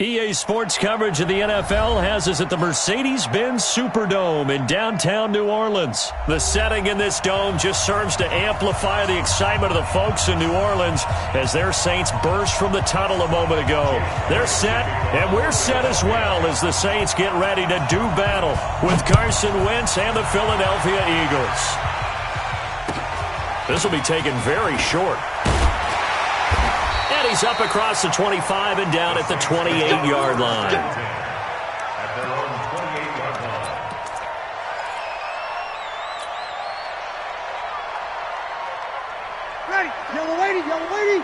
EA Sports coverage of the NFL has us at the Mercedes-Benz Superdome in downtown New Orleans. The setting in this dome just serves to amplify the excitement of the folks in New Orleans as their Saints burst from the tunnel a moment ago. They're set, and we're set as well as the Saints get ready to do battle with Carson Wentz and the Philadelphia Eagles. This will be taken very short. And he's up across the 25 and down at the 28-yard line. At their own 28-yard line. Ready, yellow lady, yellow lady.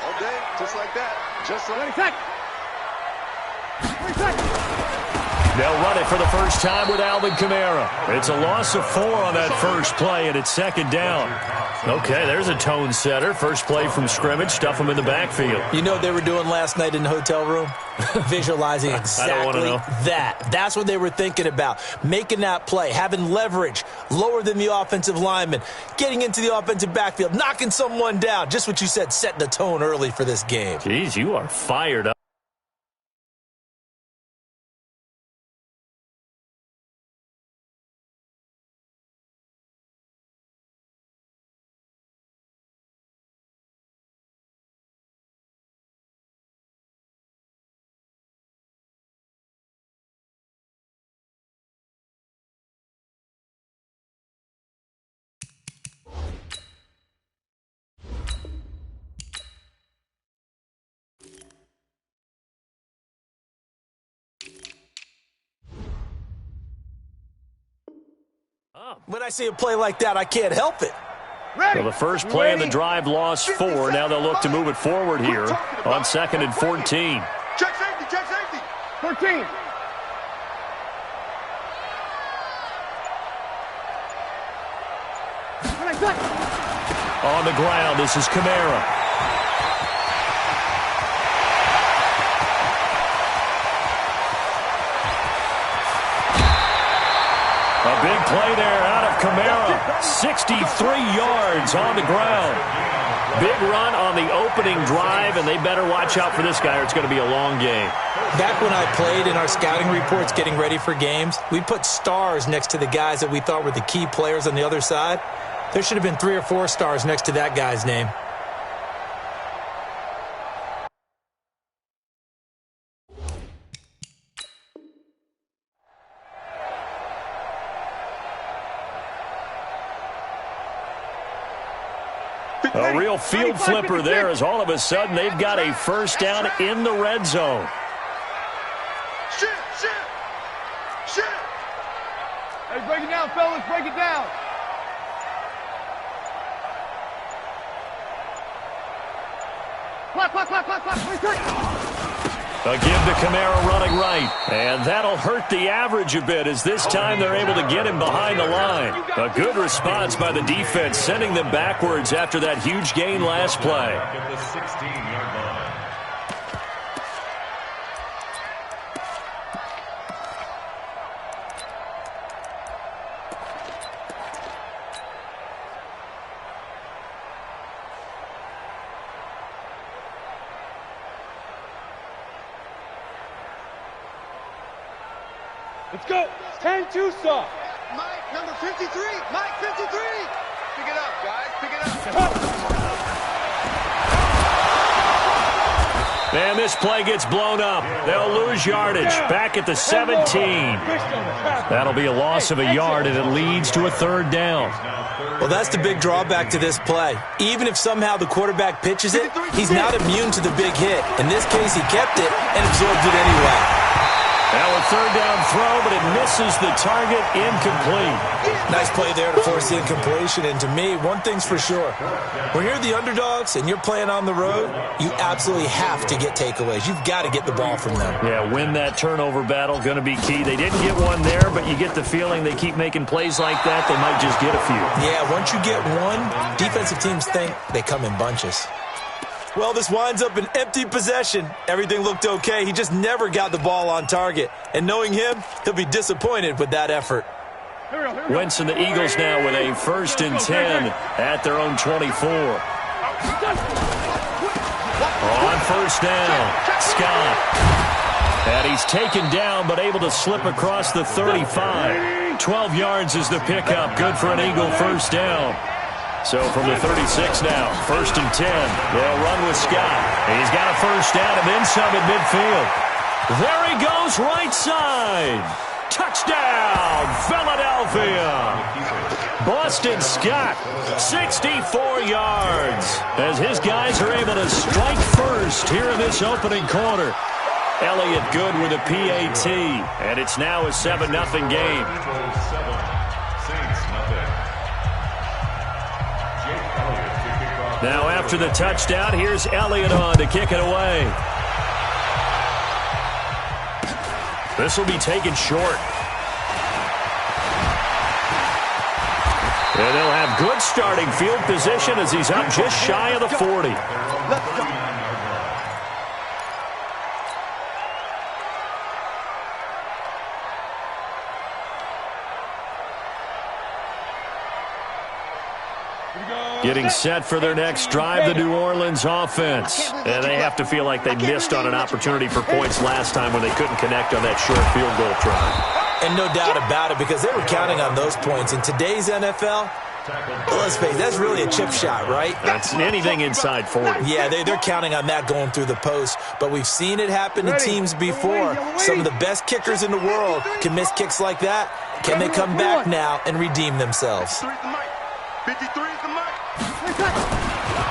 All day, just like that. Just like 20 seconds. 20 seconds. They'll run it for the first time with Alvin Kamara. It's a loss of 4 on that first play, and it's second down. Okay, there's a tone setter. First play from scrimmage, stuff them in the backfield. You know what they were doing last night in the hotel room? Visualizing exactly that. That's what they were thinking about. Making that play, having leverage, lower than the offensive lineman, getting into the offensive backfield, knocking someone down. Just what you said, setting the tone early for this game. Jeez, you are fired up. When I see a play like that, I can't help it. Well, the first play in the drive lost 4. Now they'll look to move it forward here on 2nd and 14. check safety, check safety. 13. On the ground, this is Kamara. A big play there out of Kamara. 63 yards on the ground. Big run on the opening drive, and they better watch out for this guy or it's going to be a long game. Back when I played in our scouting reports getting ready for games, we put stars next to the guys that we thought were the key players on the other side. There should have been 3 or 4 stars next to that guy's name. A real field flipper there as all of a sudden they've got a first down in the red zone. Shit. Hey, break it down, fellas, break it down. Clock. A give to Kamara running right. And that'll hurt the average a bit as this time they're able to get him behind the line. A good response by the defense, sending them backwards after that huge gain last play. At the 16-yard line. Let's go. 10-2 stop. Mike, number 53. Mike, 53. Pick it up, guys. Pick it up. And this play gets blown up. They'll lose yardage. Back at the 17. That'll be a loss of a yard, and it leads to a third down. Well, that's the big drawback to this play. Even if somehow the quarterback pitches it, he's not immune to the big hit. In this case, he kept it and absorbed it anyway. Now a third down throw, but it misses the target, incomplete. Nice play there to force the incompletion. And to me, one thing's for sure. When you're the underdogs and you're playing on the road, you absolutely have to get takeaways. You've got to get the ball from them. Yeah, win that turnover battle, going to be key. They didn't get one there, but you get the feeling they keep making plays like that, they might just get a few. Yeah, once you get one, defensive teams think they come in bunches. Well, this winds up an empty possession. Everything looked okay. He just never got the ball on target. And knowing him, he'll be disappointed with that effort. Wentz and the Eagles now with a 1st and 10 at their own 24. On first down, Scott. And he's taken down but able to slip across the 35. 12 yards is the pickup. Good for an Eagle first down. So from the 36 now, 1st and 10. They'll run with Scott. He's got a first down and then some at midfield. There he goes, right side. Touchdown, Philadelphia. Boston Scott, 64 yards. As his guys are able to strike first here in this opening quarter. Elliott good with a PAT. And it's now a 7-0 game. Now after the touchdown, here's Elliott on to kick it away. This will be taken short. And they'll have good starting field position as he's up just shy of the 40. Let's go. Getting set for their next drive, the New Orleans offense. And they have to feel like they missed on an opportunity for points last time when they couldn't connect on that short field goal try. And no doubt about it, because they were counting on those points. In today's NFL, let's face it, that's really a chip shot, right? That's anything inside 40. Yeah, they're counting on that going through the post. But we've seen it happen to teams before. Some of the best kickers in the world can miss kicks like that. Can they come back now and redeem themselves? 53 is the mic.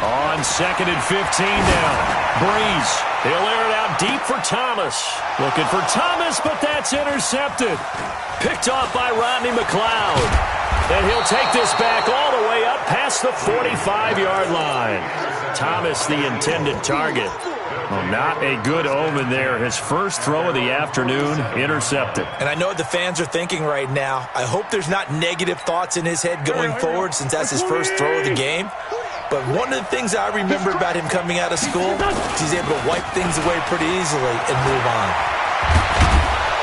On 2nd and 15 now. Breeze. He'll air it out deep for Thomas. Looking for Thomas, but that's intercepted. Picked off by Rodney McLeod. And he'll take this back all the way up past the 45-yard line. Thomas, the intended target. Well, not a good omen there. His first throw of the afternoon, intercepted. And I know what the fans are thinking right now. I hope there's not negative thoughts in his head going forward since that's his first throw of the game. But one of the things I remember about him coming out of school is he's able to wipe things away pretty easily and move on.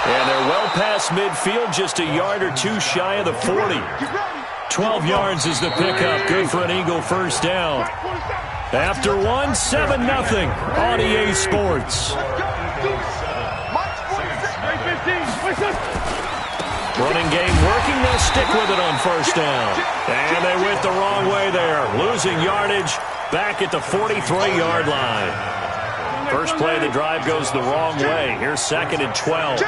And they're well past midfield, just a yard or two shy of the 40. 12 yards is the pickup. Good for an Eagle first down. After one, 7-0 on EA Sports. Running game working. They'll stick with it on first down. And they went the wrong way there. Losing yardage back at the 43-yard line. First play of the drive goes the wrong way. Here's 2nd and 12.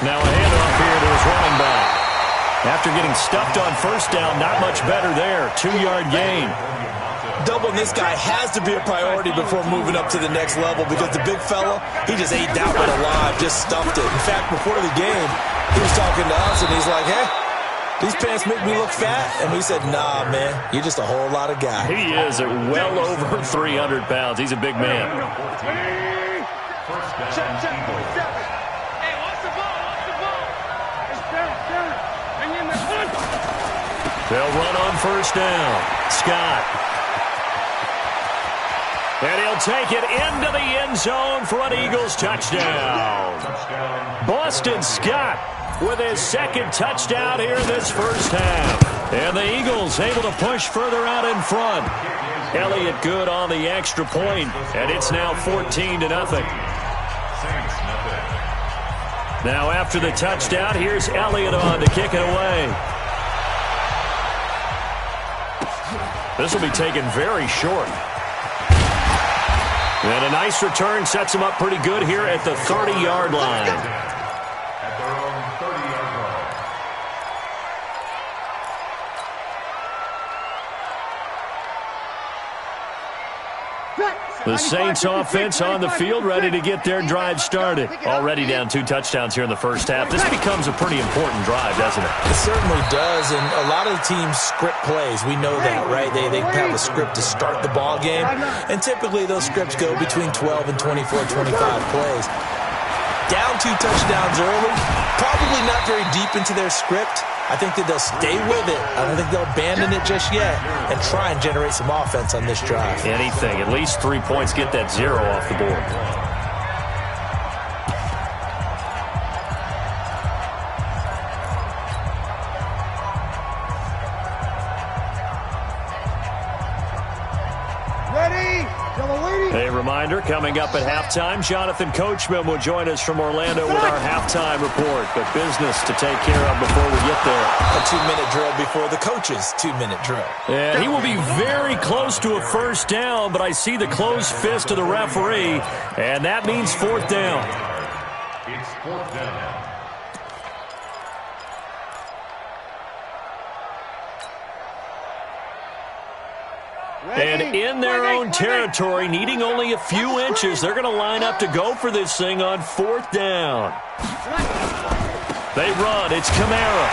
Now a handoff here to his running back. After getting stuffed on first down, not much better there. 2-yard gain. Doubling this guy has to be a priority before moving up to the next level because the big fella, he just ate that one alive, just stuffed it. In fact, before the game, he was talking to us, and he's like, hey, these pants make me look fat. And we said, nah, man, you're just a whole lot of guy. He is at well over 300 pounds. He's a big man. They'll run on first down. Scott. And he'll take it into the end zone for an Eagles touchdown. Boston Scott with his 2nd touchdown here in this first half. And the Eagles able to push further out in front. Elliott good on the extra point, and it's now 14-0. Now after the touchdown, here's Elliott on to kick it away. This will be taken very short. And a nice return sets him up pretty good here at the 30-yard line. At their own 30-yard line. The Saints offense on the field, ready to get their drive started. Already down 2 touchdowns here in the first half. This becomes a pretty important drive, doesn't it? It certainly does, and a lot of the teams script plays. We know that, right? They have a script to start the ball game, and typically those scripts go between 12 and 24, 25 plays. Down 2 touchdowns early, probably not very deep into their script. I think that they'll stay with it. I don't think they'll abandon it just yet and try and generate some offense on this drive. Anything. At least 3 points. Get that 0 off the board. Ready? A reminder, coming up at halftime, Jonathan Coachman will join us from Orlando with our halftime report. But business to take care of before we get there. A 2-minute drill before the coach's 2-minute drill. And he will be very close to a first down, but I see the closed fist of the referee, and that means fourth down. It's fourth down. And in their own territory, needing only a few inches, they're going to line up to go for this thing on fourth down. They run. It's Kamara.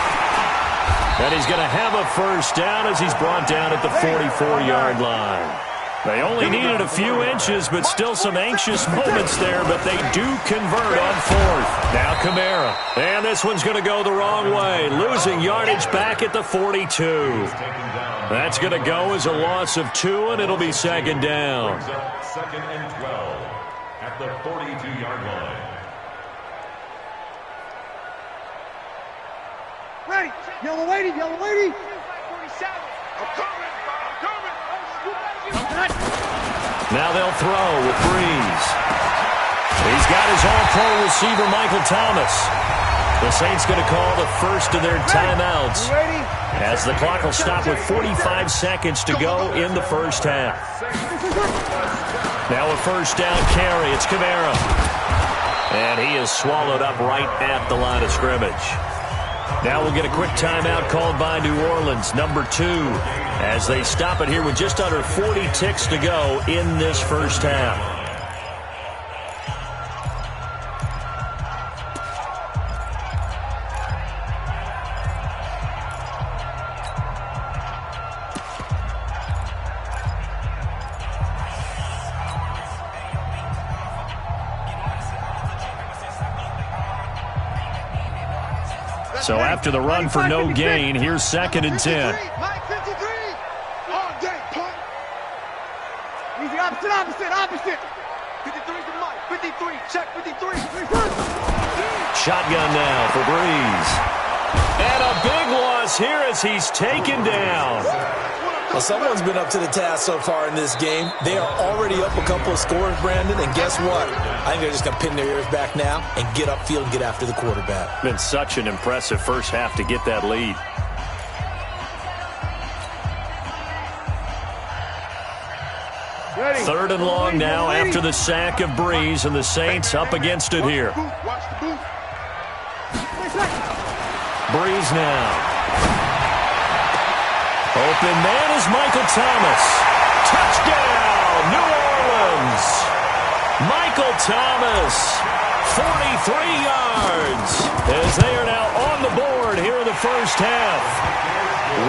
And he's going to have a first down as he's brought down at the 44-yard line. They only needed a few inches, but still some anxious moments there, but they do convert on fourth. Now Kamara. And this one's going to go the wrong way, losing yardage back at the 42. That's going to go as a loss of 2, and it'll be second down. Second and 12 at the 42-yard line. Ready. Yellow lady, yellow lady. I'm coming. Now they'll throw with Breeze. He's got his all-pro receiver, Michael Thomas. The Saints going to call the first of their timeouts as the clock will stop with 45 seconds to go in the first half. Now a first down carry. It's Kamara. And he is swallowed up right at the line of scrimmage. Now we'll get a quick timeout called by New Orleans, number 2, as they stop it here with just under 40 ticks to go in this first half. So after the run for no gain, here's second and 10. Mike 53. All day, punt. Easy, opposite. 53 to Mike. 53. Check 53. Shotgun now for Breeze. And a big loss here as he's taken down. Well, someone's been up to the task so far in this game. They are already up a couple of scores, Brandon, and guess what? I think they're just going to pin their ears back now and get upfield and get after the quarterback. Been such an impressive first half to get that lead. Ready. Third and long now after the sack of Breeze, and the Saints up against it here. Watch the boot. Breeze now. Open man is Michael Thomas. Touchdown, New Orleans. Michael Thomas, 43 yards, as they are now on the board here in the first half.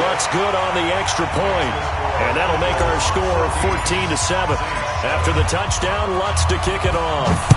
Lutz good on the extra point, and that'll make our score 14-7. After the touchdown, Lutz to kick it off.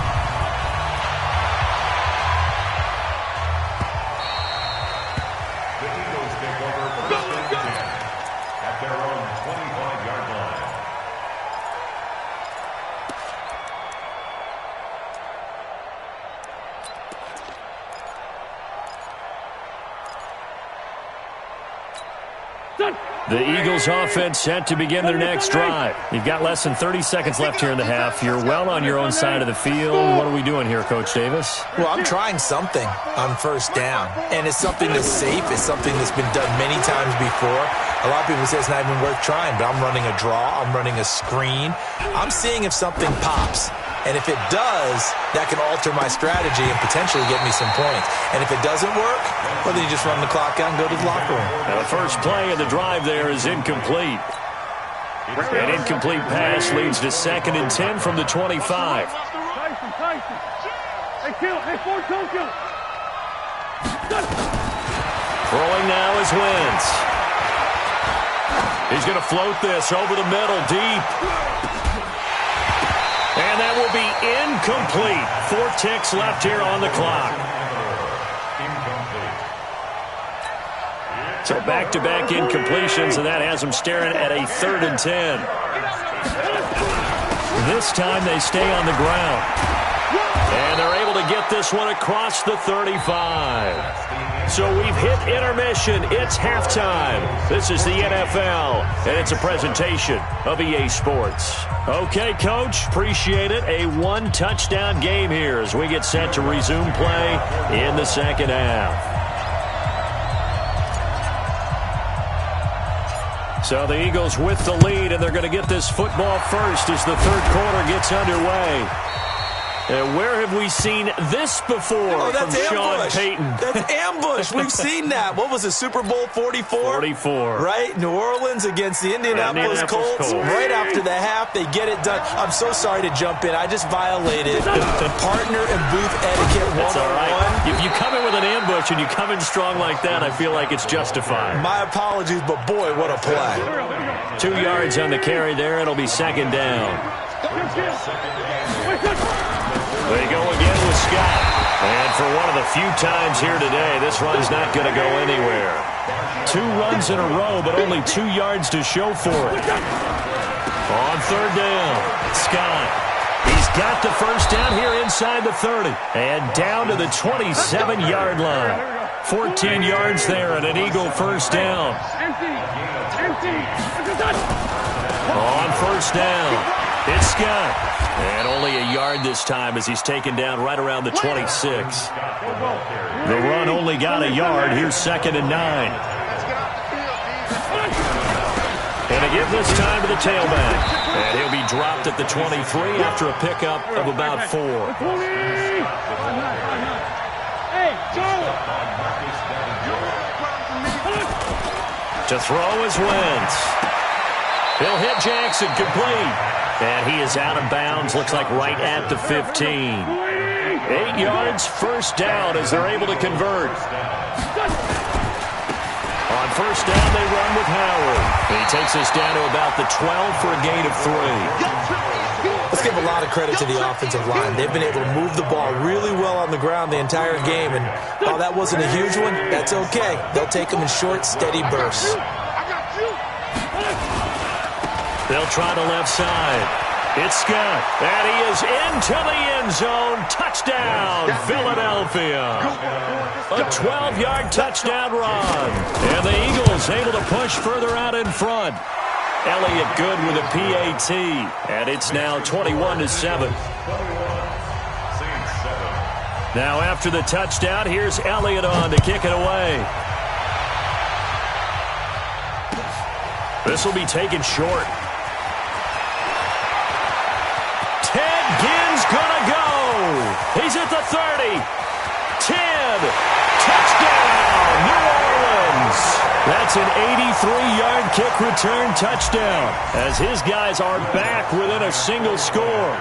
The Eagles offense set to begin their next drive. You've got less than 30 seconds left here in the half. You're well on your own side of the field. What are we doing here, Coach Davis? Well, I'm trying something on first down, and it's something that's safe. It's something that's been done many times before. A lot of people say it's not even worth trying, but I'm running a draw. I'm running a screen. I'm seeing if something pops. And if it does, that can alter my strategy and potentially get me some points. And if it doesn't work, well, then you just run the clock out and go to the locker room. Now the first play of the drive there is incomplete. An incomplete pass leads to second and 10 from the 25. Tyson. Hey, kill. Hey, Ford, don't kill. Throwing now is Wentz. He's going to float this over the middle, deep. And that will be incomplete. 4 ticks left here on the clock. So back-to-back incompletions, and that has them staring at a 3rd and 10. This time they stay on the ground. And they're able to get this one across the 35. So we've hit intermission. It's halftime. This is the NFL, and it's a presentation of EA Sports. Okay, Coach, appreciate it. A one-touchdown game here as we get set to resume play in the second half. So the Eagles with the lead, and they're going to get this football first as the third quarter gets underway. And where have we seen this before from Sean Payton? That's ambush. We've seen that. What was it, Super Bowl 44? 44. Right? New Orleans against the Indianapolis Colts. Right after the half, they get it done. I'm so sorry to jump in. I just violated partner and booth etiquette 101. That's all right. If you come in with an ambush and you come in strong like that, I feel like it's justified. My apologies, but boy, what a play. 2 yards on the carry there. It'll be second down. They go again with Scott. And for one of the few times here today, this run's not going to go anywhere. 2 runs in a row, but only 2 yards to show for it. On third down, Scott. He's got the first down here inside the 30. And down to the 27-yard line. 14 yards there and an Eagle first down. On first down, it's Scott. And only a yard this time as he's taken down right around the 26. The run only got a yard. Here's second and 9. And they give this time to the tailback. And he'll be dropped at the 23 after a pickup of about 4. To throw is Wentz. He'll hit Jackson, complete. And he is out of bounds, looks like right at the 15. 8 yards, first down as they're able to convert. On first down, they run with Howard. He takes us down to about the 12 for a gain of 3. Let's give a lot of credit to the offensive line. They've been able to move the ball really well on the ground the entire game. And while that wasn't a huge one, that's okay. They'll take them in short, steady bursts. They'll try the left side. It's Scott. And he is into the end zone. Touchdown, Philadelphia. A 12-yard touchdown run. And the Eagles able to push further out in front. Elliott good with a PAT. And it's now 21-7. Now after the touchdown, here's Elliott on to kick it away. This will be taken short. Gonna go. He's at the 30. 10. Touchdown, New Orleans. That's an 83-yard kick return touchdown as his guys are back within a single score.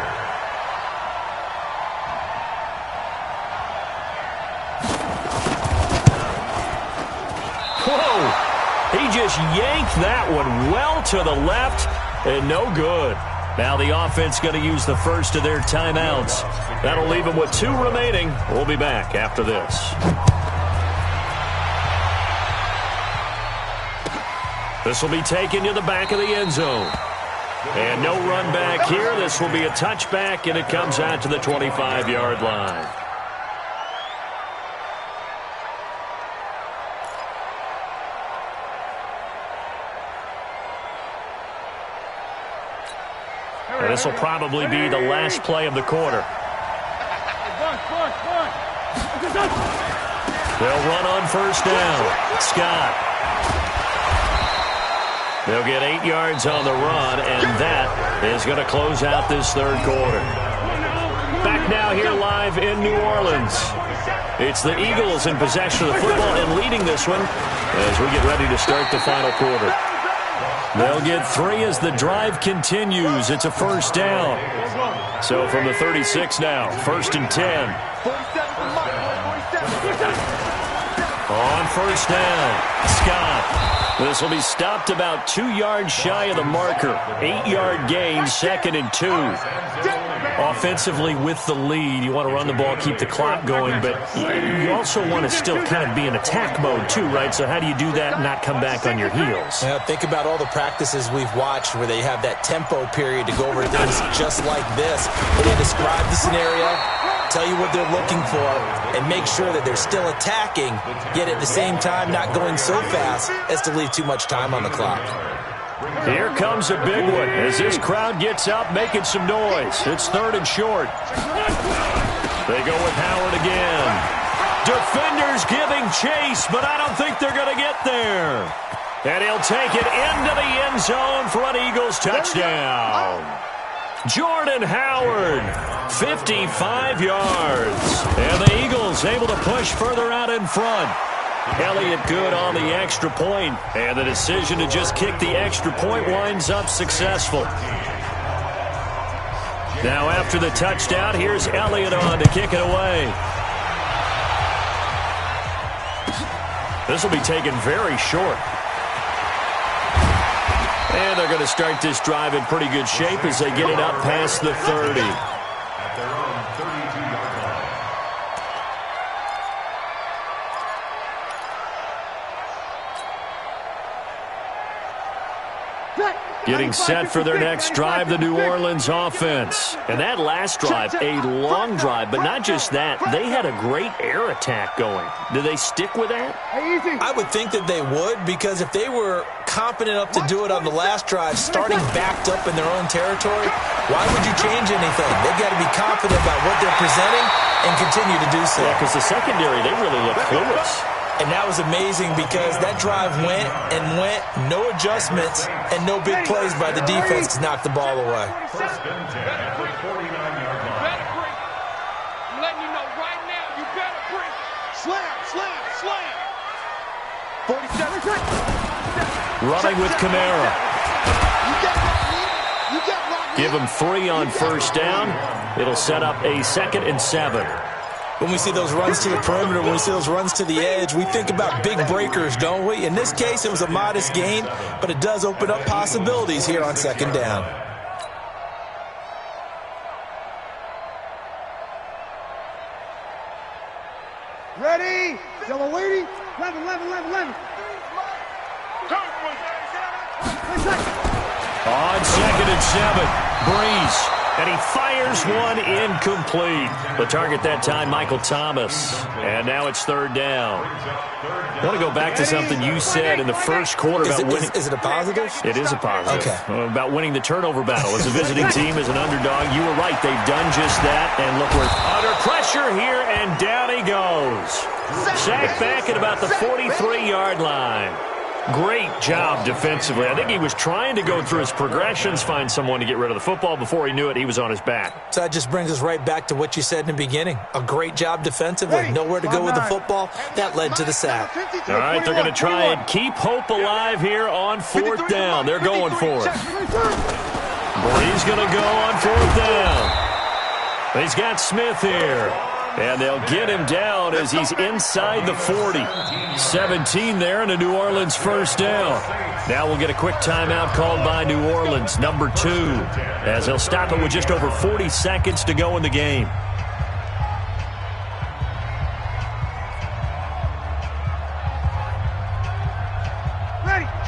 Whoa. He just yanked that one well to the left and no good. Now the offense going to use the first of their timeouts. That'll leave them with 2 remaining. We'll be back after this. This will be taken to the back of the end zone. And no run back here. This will be a touchback, and it comes out to the 25-yard line. And this will probably be the last play of the quarter. They'll run on first down. Scott. They'll get 8 yards on the run, and that is going to close out this third quarter. Back now here live in New Orleans. It's the Eagles in possession of the football and leading this one as we get ready to start the final quarter. They'll get 3 as the drive continues. It's a first down. So from the 36 now, first and 10. On first down, Scott. This will be stopped about 2 yards shy of the marker. 8-yard gain, second and 2. Offensively with the lead, you want to run the ball, keep the clock going, but you also want to still kind of be in attack mode too, right? So how do you do that and not come back on your heels? Yeah, think about all the practices we've watched where they have that tempo period to go over things just like this. When they describe the scenario, tell you what they're looking for, and make sure that they're still attacking, yet at the same time not going so fast as to leave too much time on the clock. Here comes a big one as this crowd gets up making some noise. It's 3rd and short. They go with Howard again. Defenders giving chase, but I don't think they're going to get there. And he'll take it into the end zone for an Eagles touchdown. Jordan Howard, 55 yards. And the Eagles able to push further out in front. Elliott good on the extra point, and the decision to just kick the extra point winds up successful. Now after the touchdown, here's Elliott on to kick it away. This will be taken very short. And they're going to start this drive in pretty good shape as they get it up past the 30. At their own 32-yard line. Getting set for their next drive, the New Orleans offense. And that last drive, a long drive, but not just that. They had a great air attack going. Do they stick with that? I would think that they would, because if they were confident enough to do it on the last drive, starting backed up in their own territory, why would you change anything? They've got to be confident about what they're presenting and continue to do so. Yeah, because the secondary, they really look clueless. And that was amazing because that drive went and went, no adjustments, and no big plays by the defense to knock the ball away. First and 10 at the 49-yard line. I'm letting you know right now, you better bring. Slam, slam, slam. 47. Running with Kamara. You get Rodney. You get Rodney. Give him 3 on first down. It'll set up a 2nd and 7. When we see those runs to the perimeter, when we see those runs to the edge, we think about big breakers, don't we? In this case, it was a modest gain, but it does open up possibilities here on 2nd down. Ready? Yellow lady. 11. On 2nd and 7, Breeze. And he fires one incomplete. The target that time, Michael Thomas. And now it's 3rd down. I want to go back to something you said in the first quarter about winning. Is it a positive? It is a positive. Okay. About winning the turnover battle. As a visiting team, as an underdog, you were right. They've done just that. And look, we're under pressure here, and down he goes. Sacked back at about the 43-yard line. Great job defensively. I think he was trying to go through his progressions, find someone to get rid of the football. Before he knew it, he was on his back. So that just brings us right back to what you said in the beginning. A great job defensively. Nowhere to go with the football. That led to the sack. All right, they're going to try and keep hope alive here on 4th down. They're going for it. He's going to go on 4th down. He's got Smith here. And they'll get him down as he's inside the 40. 17 there and a New Orleans first down. Now we'll get a quick timeout called by New Orleans, number 2, as they'll stop it with just over 40 seconds to go in the game.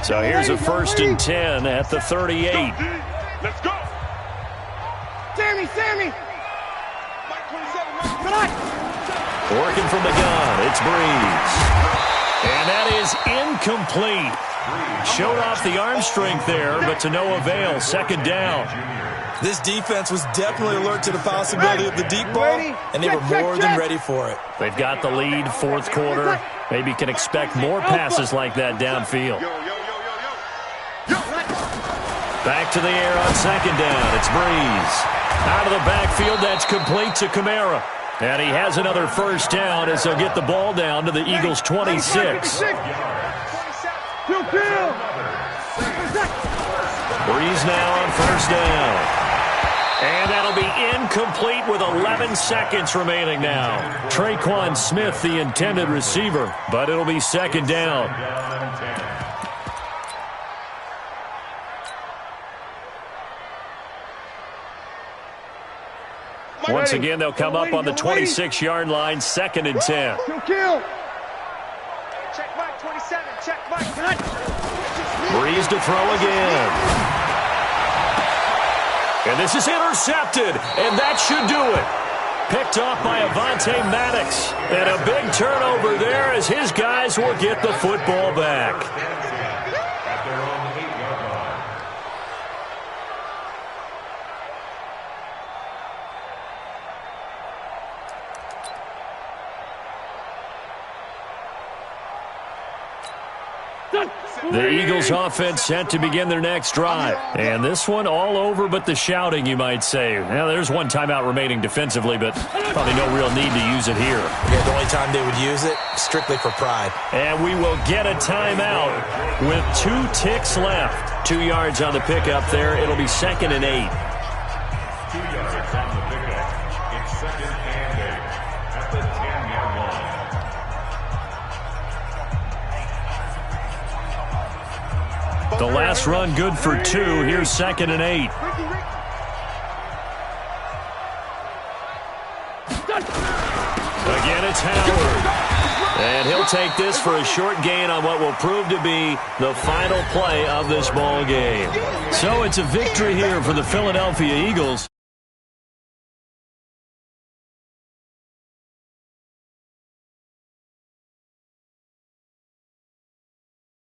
So here's a 1st and 10 at the 38. Let's go. Sammy. Working from the gun, it's Breeze. And that is incomplete. Showed off the arm strength there, but to no avail. 2nd down. This defense was definitely alert to the possibility of the deep ball, and they were more than ready for it. They've got the lead, 4th quarter. Maybe can expect more passes like that downfield. Back to the air on 2nd down. It's Breeze. Out of the backfield, that's complete to Kamara. And he has another first down as they'll get the ball down to the Eagles' 26. Breeze now on first down. And that'll be incomplete with 11 seconds remaining now. Traquan Smith, the intended receiver, but it'll be 2nd down. Once again, they'll come up on the 26-yard line, 2nd and 10. Check Mike, 27. Check Mike. Breeze to throw again. And this is intercepted, and that should do it. Picked off by Avonte Maddox. And a big turnover there as his guys will get the football back. The Eagles offense set to begin their next drive. And this one all over but the shouting, you might say. Now, there's one timeout remaining defensively, but probably no real need to use it here. Yeah, the only time they would use it, strictly for pride. And we will get a timeout with 2 ticks left. 2 yards on the pickup there. It'll be 2nd and 8. 2 yards on the pickup. It's 2nd and 8 at the 10-yard line. The last run good for 2. Here's 2nd and 8. Again, it's Howard. And he'll take this for a short gain on what will prove to be the final play of this ball game. So it's a victory here for the Philadelphia Eagles.